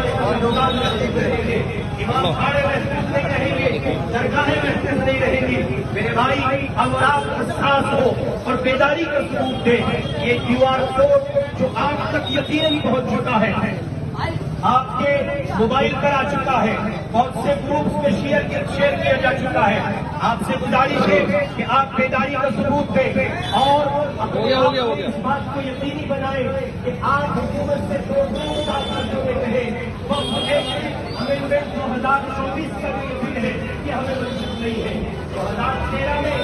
हमारे दुकान में रहेंगे, इमाम खाड़े महसूस नहीं रहेंगे, दरगाहें महसूस नहीं रहेंगी। मेरे भाई हम और आप एहसास हो और बेदारी का सबूत दे। ये QR कोड जो आप तक यकीनन पहुंच चुका है, आपके मोबाइल पर आ चुका है, बहुत से ग्रुप्स में शेयर किया जा चुका है। आपसे गुजारिश है कि आप बेदारी का सबूत दें और इस बात को यकीनी बनाए कि आप हुकूमत से 2 साल तक जो कहे अमेंडमेंट 2024 का भी यकीन है कि हमें मंजूर नहीं है। 2013 में